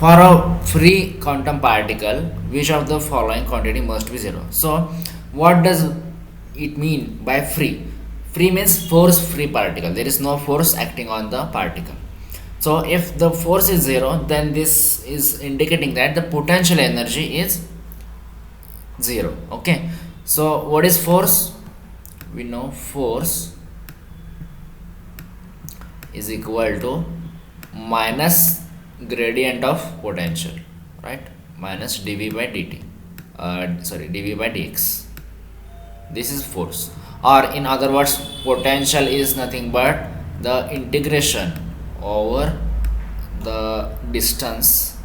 For a free quantum particle, which of the following quantity must be 0? So what does it mean by free? Free means force free particle. There is no force acting on the particle. So if the force is 0, then this is indicating that the potential energy is 0. Okay, so what is force? We know force is equal to minus gradient of potential, right? Minus dv by dt, dv by dx. This is force, or in other words, potential is nothing but the integration over the distance,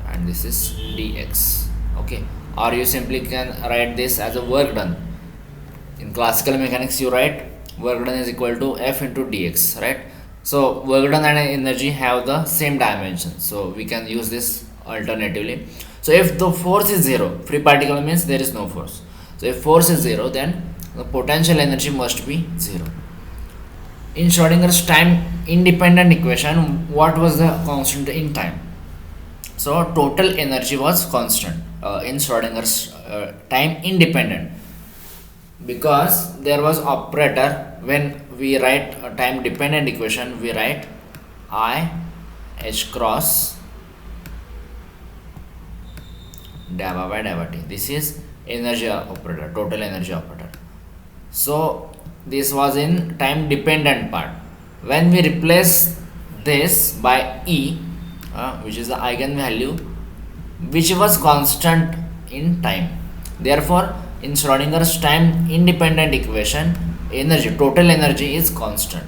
and this is dx. Okay, or you simply can write this as a work done. In classical mechanics, you write work done is equal to F into dx, right? So work done and energy have the same dimension, so we can use this alternatively. So if the force is 0, free particle means there is no force. So if force is 0, then the potential energy must be 0. In Schrodinger's time independent equation, what was the constant in time? So total energy was constant in Schrodinger's time independent, because there was operator. When we write a time dependent equation, we write I h cross dava by dava t. This is energy operator, total energy operator. So this was in time dependent part. When we replace this by E, which is the eigenvalue, which was constant in time, therefore in Schrodinger's time independent equation, energy, total energy is constant.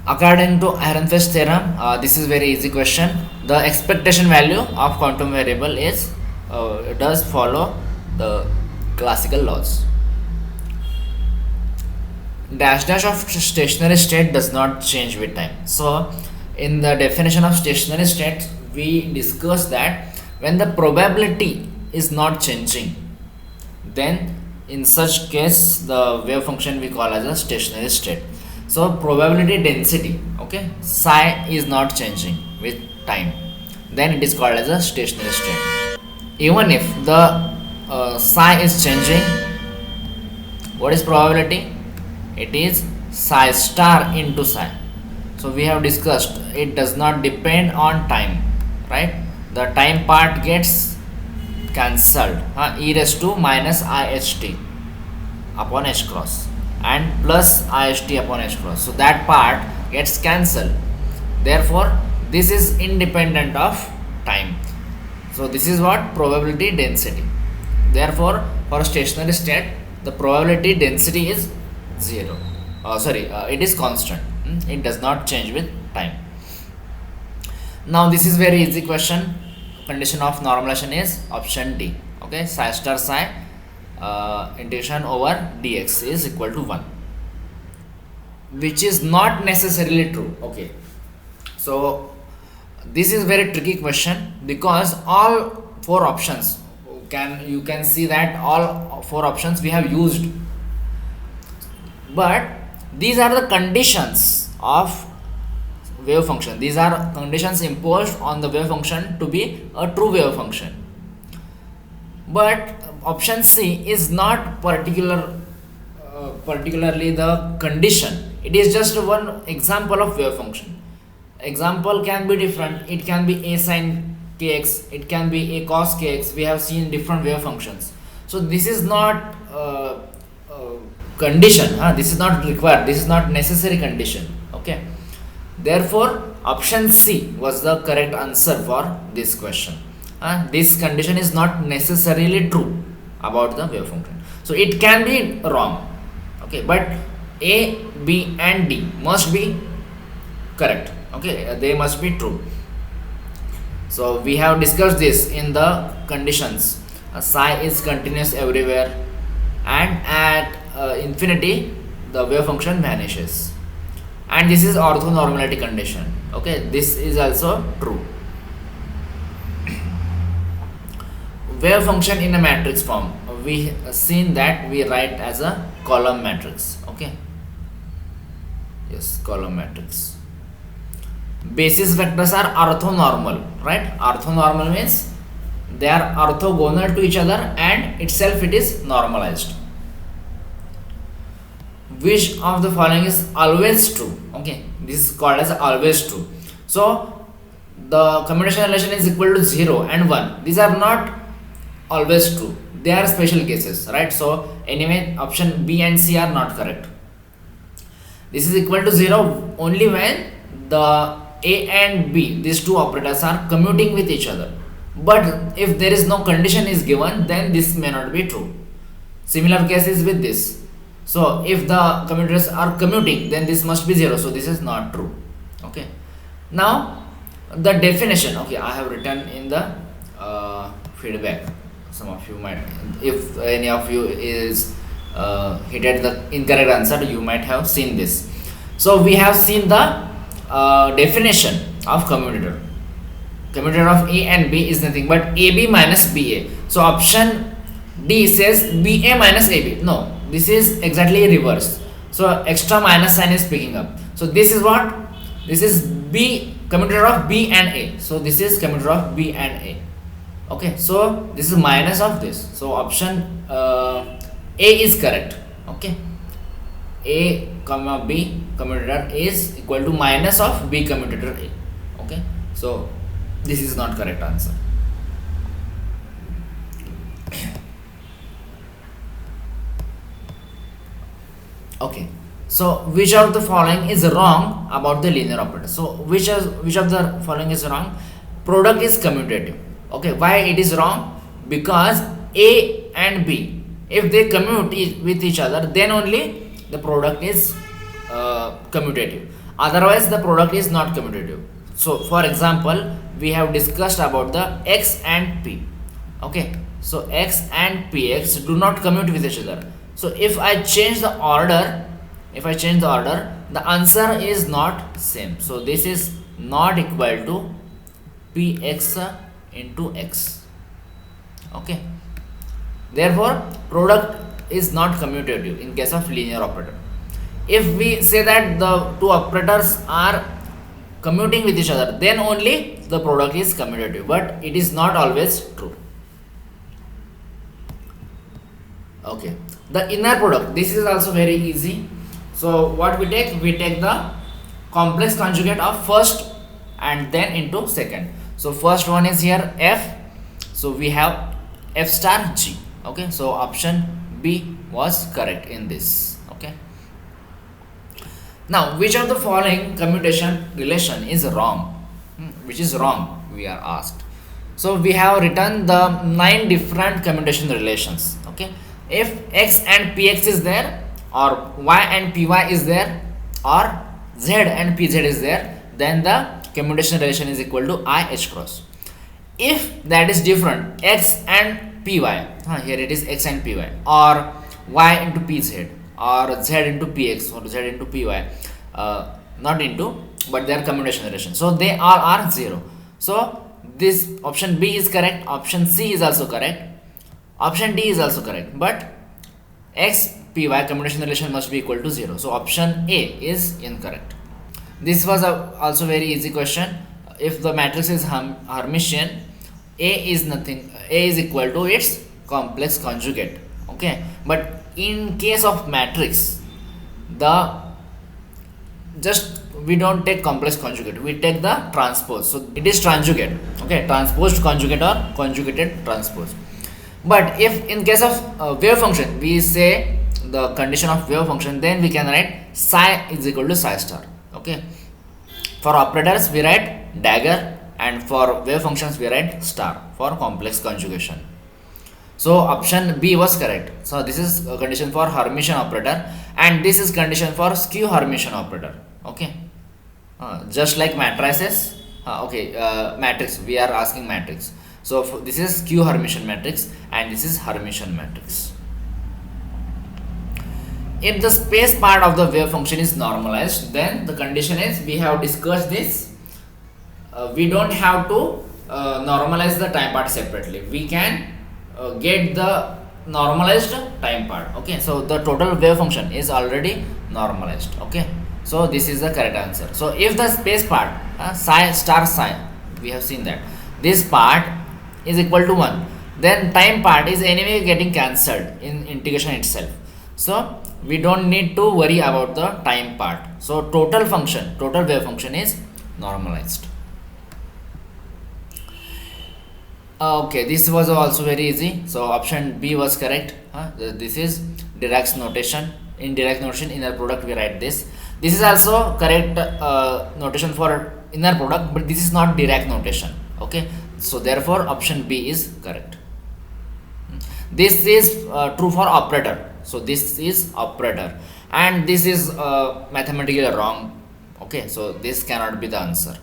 According to Ehrenfest theorem, this is very easy question. The expectation value of quantum variable is does follow the classical laws. Dash of stationary state does not change with time. So in the definition of stationary state, we discussed that when the probability is not changing, then in such case the wave function we call as a stationary state. So probability density, okay, psi is not changing with time, then it is called as a stationary state. Even if the psi is changing, what is probability? It is psi star into psi. So we have discussed it does not depend on time, right? The time part gets cancelled, e raised to minus iht upon h cross and plus iht upon h cross. So that part gets cancelled. Therefore, this is independent of time. So this is what probability density. Therefore, for stationary state, the probability density is 0. It is constant. It does not change with time. Now this is very easy question. Condition of normalization is option D. Okay, psi star psi integration over dx is equal to 1, which is not necessarily true. Okay, so this is very tricky question, because all 4 options you can see that all 4 options we have used, but these are the conditions of wave function. These are conditions imposed on the wave function to be a true wave function. But option C is not particularly the condition. It is just one example of wave function. Example can be different. It can be a sin kx, it can be a cos kx. We have seen different wave functions. So this is not condition. This is not required. This is not necessary condition. Okay. Therefore, option C was the correct answer for this question. This condition is not necessarily true about the wave function. So it can be wrong. Okay, but A, B, and D must be correct. Okay, they must be true. So we have discussed this in the conditions. Psi is continuous everywhere, and at infinity the wave function vanishes. And this is orthonormality condition. Okay, this is also true. Wave function in a matrix form, we seen that we write as a column matrix. Okay, yes, column matrix. basis vectors are orthonormal, right? Orthonormal means they are orthogonal to each other and itself it is normalized. Which of the following is always true? Okay, this is called as always true. So the commutation relation is equal to 0 and 1. These are not always true, they are special cases, right? So anyway, option B and C are not correct. This is equal to 0 only when the A and B, these two operators, are commuting with each other. But if there is no condition is given, then this may not be true. Similar case is with this. So if the commuters are commuting, then this must be 0. So this is not true. Okay. Now the definition. Okay, I have written in the feedback. Some of you might, if any of you is hit at the incorrect answer, you might have seen this. So we have seen the definition of commutator. Commutator of A and B is nothing but AB minus BA. So option D says BA minus AB. No, this is exactly reverse. So extra minus sign is picking up. So this is what? This is B, commutator of B and A. So this is commutator of B and A. Okay, so this is minus of this. So option A is correct. Okay, A comma B commutator is equal to minus of B commutator A. Okay, so this is not correct answer. Okay, so which of the following is wrong about the linear operator? So which of the following is wrong? Product is commutative. Okay, why it is wrong? Because A and B, if they commute with each other, then only the product is commutative. Otherwise the product is not commutative. So for example, we have discussed about the X and P. Okay, so X and Px do not commute with each other. So if I change the order, the answer is not same. So this is not equal to Px into X. Okay, therefore product is not commutative in case of linear operator. If we say that the two operators are commuting with each other, then only the product is commutative, but it is not always true. Okay, the inner product, this is also very easy. So what we take the complex conjugate of first and then into second. So first one is here F, so we have F star G. Okay, so option B was correct in this. Okay, now which of the following commutation relation is wrong? Which is wrong, we are asked. So we have written the 9 different commutation relations. Okay, if X and Px is there, or Y and Py is there, or Z and Pz is there, then the commutation relation is equal to I H cross. If that is different, X and Py, here it is X and Py, or Y into Pz, or Z into Px, or Z into Py, not into, but they are commutation relation. So they all are 0. So this option B is correct, option C is also correct, option D is also correct, but X Py commutation relation must be equal to 0. So option A is incorrect. This was also very easy question. If the matrix is Hermitian, A is nothing, A is equal to its complex conjugate. Okay, but in case of matrix, we don't take complex conjugate, we take the transpose. So it is conjugate. Okay, transposed conjugate or conjugated transpose. But if in case of wave function, we say the condition of wave function, then we can write psi is equal to psi star. Okay, for operators we write dagger, and for wave functions we write star for complex conjugation. So option B was correct. So this is a condition for Hermitian operator, and this is condition for skew Hermitian operator. Okay, just like matrices. Matrix, we are asking matrix. So this is skew Hermitian matrix, and this is Hermitian matrix. If the space part of the wave function is normalized, then the condition is, we have discussed this, we don't have to normalize the time part separately. We can get the normalized time part. Okay, so the total wave function is already normalized. Okay, So this is the correct answer. So if the space part psi star psi, we have seen that this part is equal to 1, then time part is anyway getting cancelled in integration itself, so we don't need to worry about the time part. So total wave function is normalized. Okay, this was also very easy. So option B was correct. This is Dirac's notation. In Dirac notation, inner product we write this. This is also correct notation for inner product, but this is not Dirac notation. Okay, so therefore option B is correct. This is true for operator. So this is operator, and this is mathematically wrong. Okay, so this cannot be the answer.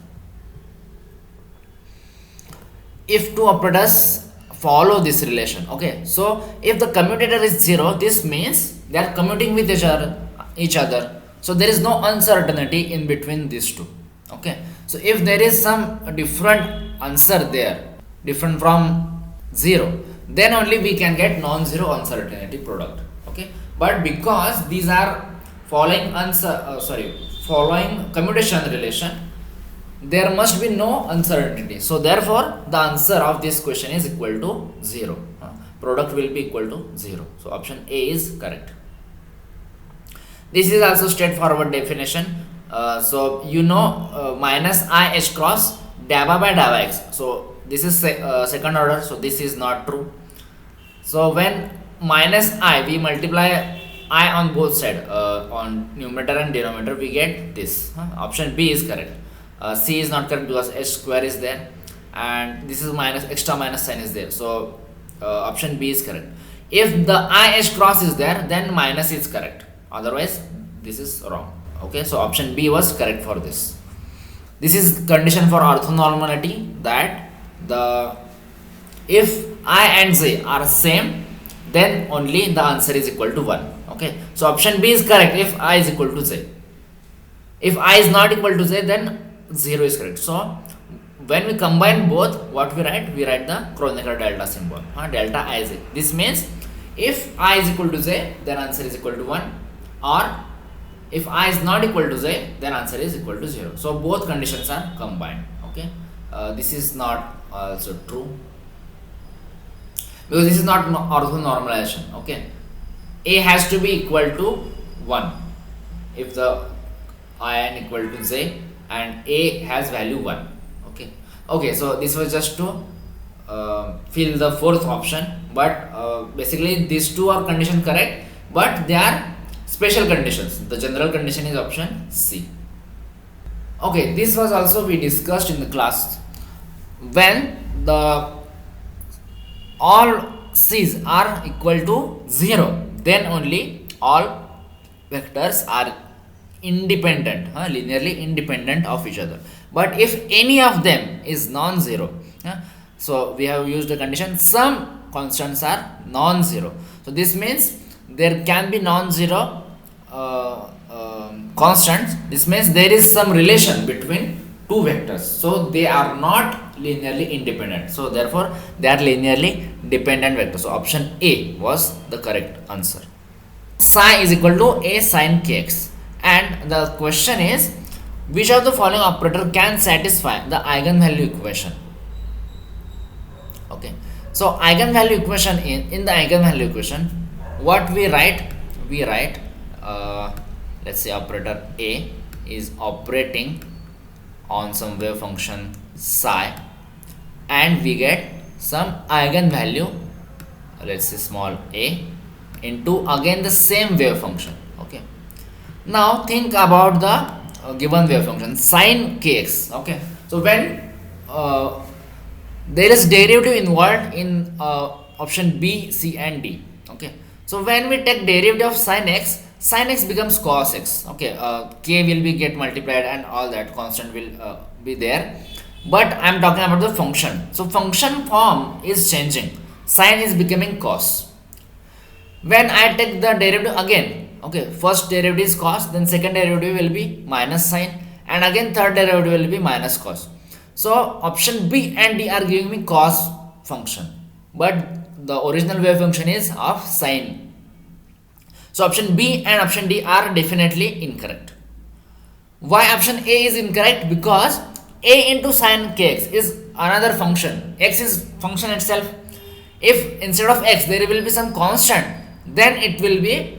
If two operators follow this relation, okay, so if the commutator is 0, this means they are commuting with each other, so there is no uncertainty in between these two. Okay, so if there is some different answer there, different from 0, then only we can get non-zero uncertainty product. Okay, but because these are following following commutation relation, there must be no uncertainty. So therefore the answer of this question is equal to 0. Product will be equal to 0. So option A is correct. This is also straightforward definition. So you know minus I h cross dabba by dabba x. So this is second order, so this is not true. So when minus I, we multiply I on both sides, on numerator and denominator, we get this. Option B is correct. C is not correct because h square is there, and this is minus, extra minus sign is there, so option B is correct. If the I h cross is there, then minus is correct, otherwise this is wrong. Okay, so option B was correct for this. This is condition for orthonormality, that the if I and j are same, then only the answer is equal to 1. Okay, so option B is correct if I is equal to j. If I is not equal to j, then 0 is correct. So when we combine both, what we write? We write the Kronecker delta symbol, delta ij. This means if I is equal to j, then answer is equal to 1, or if I is not equal to j, then answer is equal to 0. So both conditions are combined. Okay, this is not also true, because this is not orthonormalization. Okay, A has to be equal to 1 if the ion equal to j and A has value 1. Okay, so this was just to fill the fourth option, but basically these two are condition correct, but they are special conditions. The general condition is option C. Okay, this was also we discussed in the class. When the all C's are equal to 0, then only all vectors are independent, linearly independent of each other. But if any of them is non-zero, so we have used the condition some constants are non-zero. So this means there can be non-zero constants. This means there is some relation between two vectors, so they are not linearly independent. So therefore they are linearly dependent vectors. So option A was the correct answer. Psi is equal to A sin kx. And the question is, which of the following operator can satisfy the eigenvalue equation? Okay, so eigenvalue equation, in the eigenvalue equation, what we write? We write, let's say operator A is operating on some wave function psi, and we get some eigenvalue, let's say small a, into again the same wave function. Okay, now think about the given wave function sin kx. Okay, so when there is derivative involved in option B, C and D. Okay, so when we take derivative of sin x becomes cos x. Okay, k will be get multiplied and all that constant will be there, but I am talking about the function. So function form is changing, sin is becoming cos. When I take the derivative again, okay, first derivative is cos, then second derivative will be minus sin, and again third derivative will be minus cos. So option B and D are giving me cos function, but the original wave function is of sine. So option B and option D are definitely incorrect. Why option A is incorrect? Because a into sin kx is another function, x is function itself. If instead of x there will be some constant, then it will be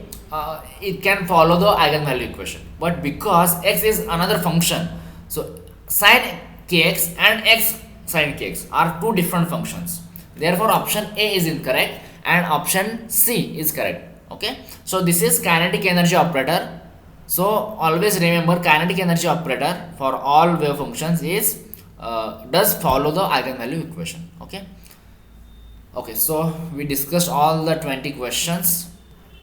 it can follow the eigenvalue equation. But because x is another function, so sin kx and x sin kx are two different functions. Therefore option A is incorrect and option C is correct. Okay, so this is kinetic energy operator. So always remember, kinetic energy operator for all wave functions is does follow the eigenvalue equation. Okay, so we discussed all the 20 questions.